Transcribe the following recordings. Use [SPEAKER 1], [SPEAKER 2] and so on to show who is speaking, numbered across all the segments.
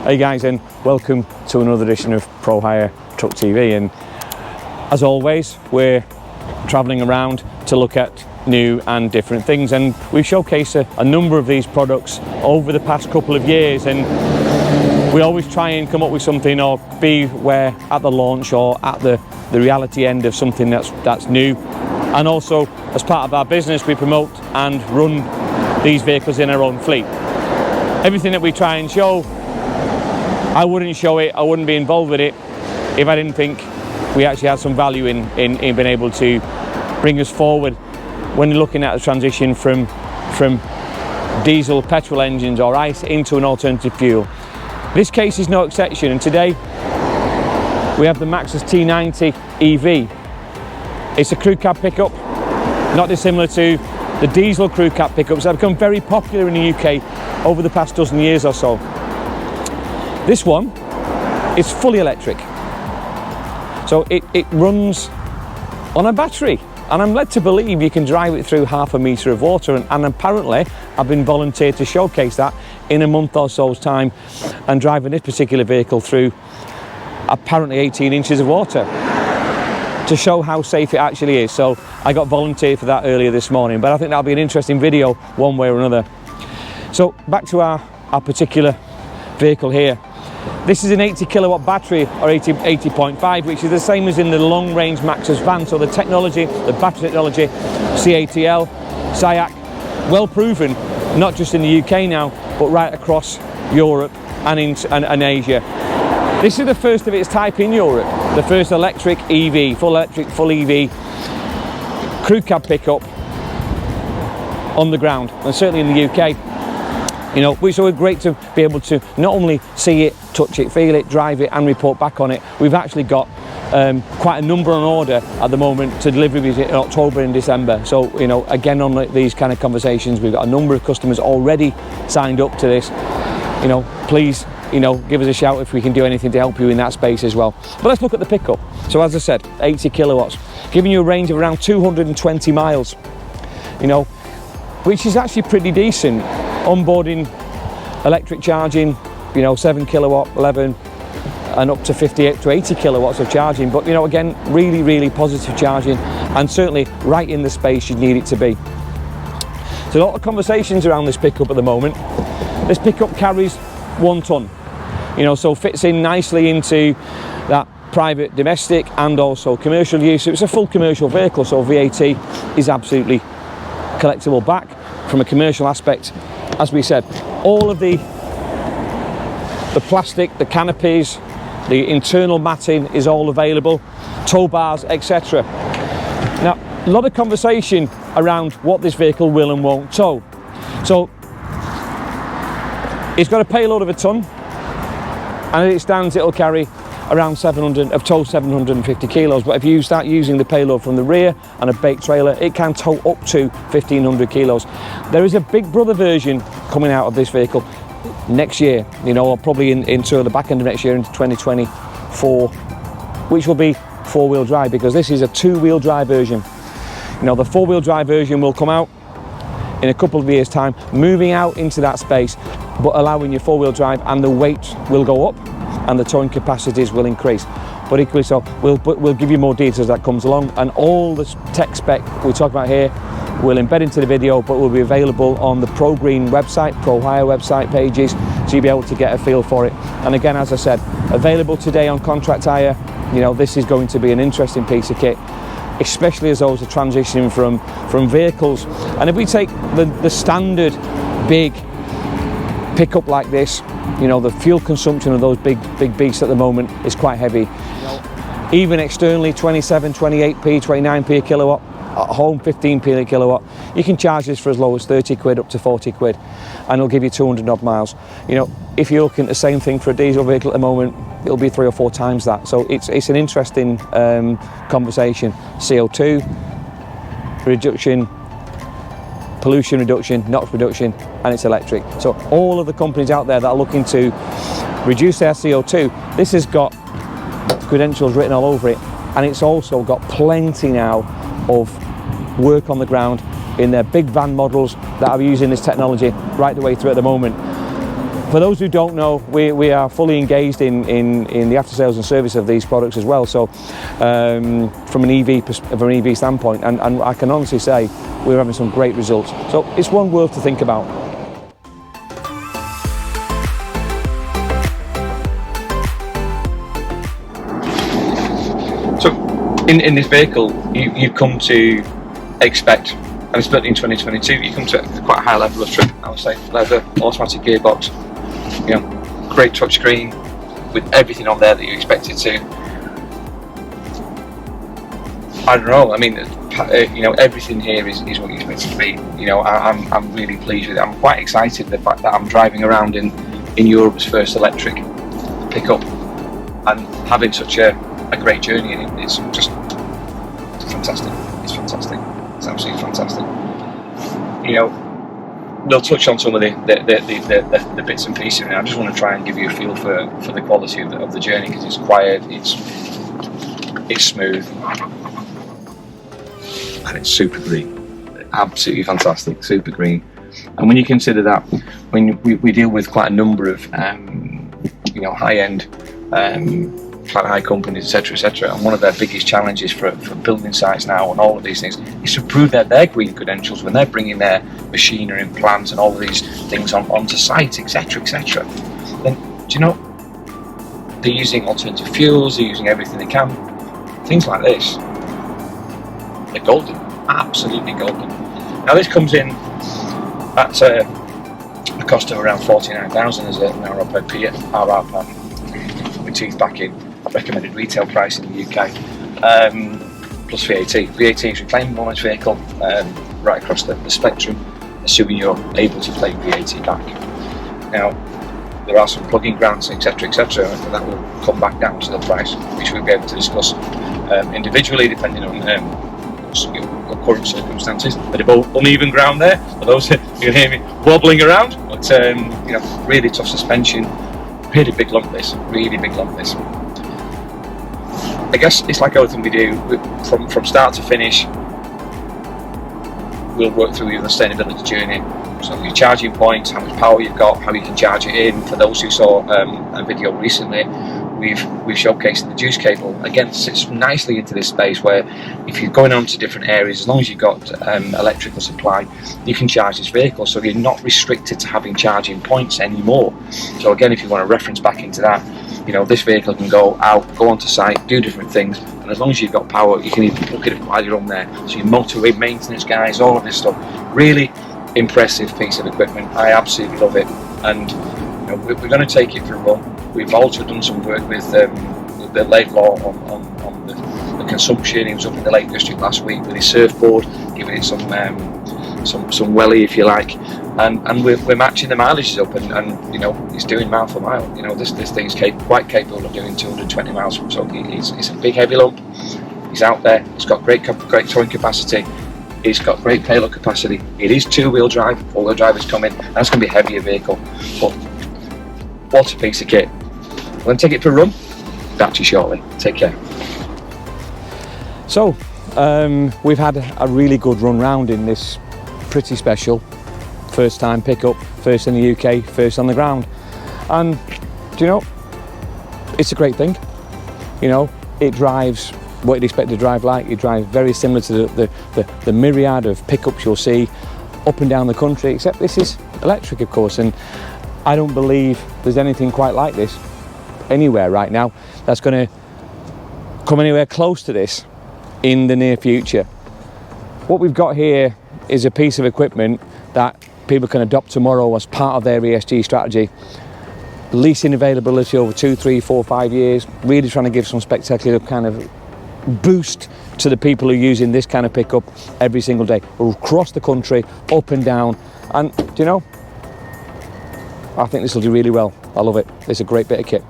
[SPEAKER 1] Hey guys, and welcome to another edition of Pro Hire Truck TV. And as always, we're travelling around to look at new and different things, and we've showcased a number of these products over the past couple of years, and we always try and come up with something or be where at the launch or at the reality end of something that's new. And also, as part of our business, we promote and run these vehicles in our own fleet. Everything that we try and show, I wouldn't show it, I wouldn't be involved with it if I didn't think we actually had some value in being able to bring us forward when looking at the transition from diesel petrol engines or ICE into an alternative fuel. This case is no exception, and today we have the Maxus T90EV. It's a crew cab pickup, not dissimilar to the diesel crew cab pickups that have become very popular in the UK over the past dozen years or so. This one is fully electric, so it runs on a battery, and I'm led to believe you can drive it through 1/2 metre of water, and apparently I've been volunteered to showcase that in a month or so's time and driving this particular vehicle through apparently 18 inches of water to show how safe it actually is. So I got volunteered for that earlier this morning, but I think that'll be an interesting video one way or another. So back to our particular vehicle here. This is an 80 kilowatt battery, or 80.5, which is the same as in the long range Maxus van. So the technology, the battery technology, CATL, 𝐓𝐴𝐥𝐸, well proven, not just in the UK now, but right across Europe and Asia. This is the first of its type in Europe, the first electric EV, full EV crew cab pickup on the ground, and certainly in the UK. You know, which is great to be able to not only see it, touch it, feel it, drive it and report back on it. We've actually got quite a number on order at the moment to delivery in October and December. So, you know, again, on these kind of conversations, we've got a number of customers already signed up to this. You know, please, you know, give us a shout if we can do anything to help you in that space as well. But let's look at the pickup. So as I said, 80 kilowatts, giving you a range of around 220 miles, you know, which is actually pretty decent. Onboarding electric charging, you know, 7 kilowatt, 11, and up to 58 to 80 kilowatts of charging. But, you know, again, really, really positive charging, and certainly right in the space you need it to be. So a lot of conversations around this pickup at the moment. This pickup carries 1 ton, you know, so fits in nicely into that private, domestic and also commercial use. So it's a full commercial vehicle, so VAT is absolutely collectible back from a commercial aspect. As we said, all of the plastic, the canopies, the internal matting is all available, tow bars, etc. Now, a lot of conversation around what this vehicle will and won't tow. So it's got a payload of 1 ton, and as it stands, it'll carry around 750 kilos. But if you start using the payload from the rear and a bake trailer, it can tow up to 1,500 kilos. There is a big brother version coming out of this vehicle next year, you know, or probably into the back end of next year, into 2024, which will be 4-wheel drive, because this is a 2-wheel drive version. You know, the 4-wheel drive version will come out in a couple of years' time, moving out into that space, but allowing you 4-wheel drive, and the weight will go up and the towing capacities will increase. But equally so, we'll give you more details as that comes along, and all the tech spec we talk about here we'll embed into the video, but will be available on the Pro Green website, Pro Hire website pages, so you'll be able to get a feel for it. And again, as I said, available today on contract hire. You know, this is going to be an interesting piece of kit, especially as those are transitioning from vehicles. And if we take the standard big pickup like this, you know, the fuel consumption of those big beasts at the moment is quite heavy. Even externally, 27, 28p, 29p a kilowatt. At home, 15p a kilowatt. You can charge this for as low as 30 quid up to 40 quid, and it'll give you 200 odd miles. You know, if you're looking at the same thing for a diesel vehicle at the moment, it'll be 3 or 4 times that. So it's an interesting conversation. CO2 reduction, pollution reduction, NOx reduction, and it's electric. So all of the companies out there that are looking to reduce their CO2, this has got credentials written all over it, and it's also got plenty now of work on the ground in their big van models that are using this technology right the way through at the moment. For those who don't know, we are fully engaged in the after sales and service of these products as well. So from an EV standpoint, and I can honestly say we're having some great results. So it's one world to think about. So in this vehicle, you've come to expect, and it's built in 2022, you come to quite a high level of trim, I would say. Leather, automatic gearbox, you know, great touchscreen with everything on there that you expected to. I don't know, I mean, you know, everything here is what you expect it to be. You know, I'm really pleased with it. I'm quite excited the fact that I'm driving around in Europe's first electric pickup and having such a great journey in it. It's just fantastic. It's fantastic. It's absolutely fantastic. You know, we'll touch on some of the bits and pieces, and I just want to try and give you a feel for the quality of the journey, because it's quiet, it's smooth, and it's super green. Absolutely fantastic, super green. And when you consider that, when we deal with quite a number of you know, high-end quite high companies, etc., and one of their biggest challenges for building sites now and all of these things is to prove their green credentials when they're bringing their machinery and plants and all of these things onto site, etc. Then, do you know, they're using alternative fuels, they're using everything they can. Things like this, they're golden, absolutely golden. Now this comes in at a cost of around 49,000 as an RRP with teeth back in. Recommended retail price in the UK, plus VAT. VAT is reclaimable on this vehicle right across the spectrum, assuming you're able to claim VAT back. Now, there are some plug-in grants, etc., and that will come back down to the price, which we'll be able to discuss individually, depending on your current circumstances. A bit of uneven ground there, for those who can hear me wobbling around, but you know, really tough suspension, really big lump this, really big lump this. I guess it's like everything we do, from start to finish, we'll work through your sustainability journey. So your charging points, how much power you've got, how you can charge it in. For those who saw a video recently, we've showcased the juice cable. Again, sits nicely into this space where if you're going on to different areas, as long as you've got electrical supply, you can charge this vehicle, so you're not restricted to having charging points anymore. So again, if you want to reference back into that, you know, this vehicle can go out, go onto site, do different things, and as long as you've got power, you can even plug it up while you're on there. So your motorway maintenance guys, all of this stuff, really impressive piece of equipment. I absolutely love it, and you know, we're going to take it for a run. We've also done some work with the Lake Law on the consumption. He was up in the Lake District last week with his surfboard, giving it some welly, if you like, and we're matching the mileages up, and you know, he's doing mile for mile. You know, this thing's quite capable of doing 220 miles. So it's a big heavy lump. He's out there. He's got great towing capacity. He's got great payload capacity. It is two-wheel drive. Four-wheel drive is coming. That's going to be a heavier vehicle, but what a piece of kit. I'm going to take it for a run. Back to you shortly. Take care. So we've had a really good run round in this pretty special first time pickup, first in the UK, first on the ground, and do you know, it's a great thing. You know, it drives what you'd expect to drive like. It drives very similar to the myriad of pickups you'll see up and down the country, except this is electric, of course, and I don't believe there's anything quite like this anywhere right now that's going to come anywhere close to this in the near future. What we've got here is a piece of equipment that people can adopt tomorrow as part of their ESG strategy. Leasing availability over 2, 3, 4, 5 years, really trying to give some spectacular kind of boost to the people who are using this kind of pickup every single day, across the country, up and down. And do you know, I think this will do really well. I love it. It's a great bit of kit.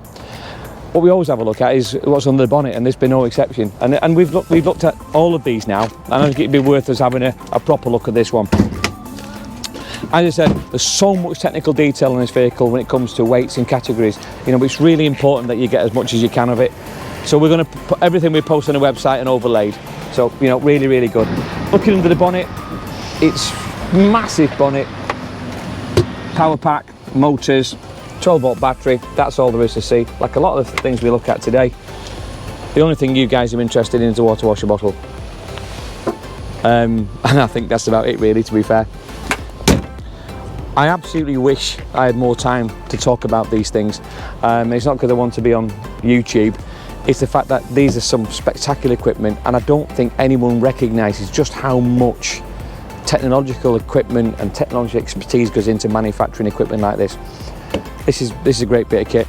[SPEAKER 1] What we always have a look at is what's under the bonnet, and there's been no exception. And we've looked at all of these now, and I think it'd be worth us having a proper look at this one. As I said, there's so much technical detail in this vehicle when it comes to weights and categories. You know, it's really important that you get as much as you can of it. So we're going to put everything we post on the website and overlaid. So, you know, really, really good. Looking under the bonnet, it's massive bonnet, power pack, motors, 12-volt battery, that's all there is to see. Like a lot of the things we look at today, the only thing you guys are interested in is a water washer bottle. And I think that's about it really, to be fair. I absolutely wish I had more time to talk about these things. It's not because I want to be on YouTube, it's the fact that these are some spectacular equipment, and I don't think anyone recognises just how much technological equipment and technology expertise goes into manufacturing equipment like this. This is a great bit of kit.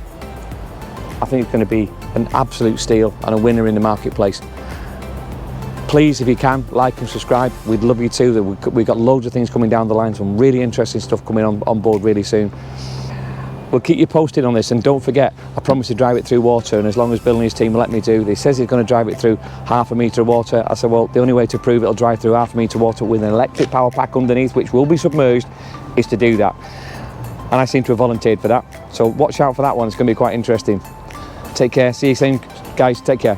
[SPEAKER 1] I think it's going to be an absolute steal and a winner in the marketplace. Please, if you can, like and subscribe. We'd love you to. We've got loads of things coming down the line, some really interesting stuff coming on board really soon. We'll keep you posted on this, and don't forget, I promised to drive it through water, and as long as Bill and his team let me do, he says he's going to drive it through 1/2 metre of water. I said, well, the only way to prove it'll drive through 1/2 metre of water with an electric power pack underneath, which will be submerged, is to do that. And I seem to have volunteered for that. So watch out for that one, it's going to be quite interesting. Take care, see you soon, guys, take care.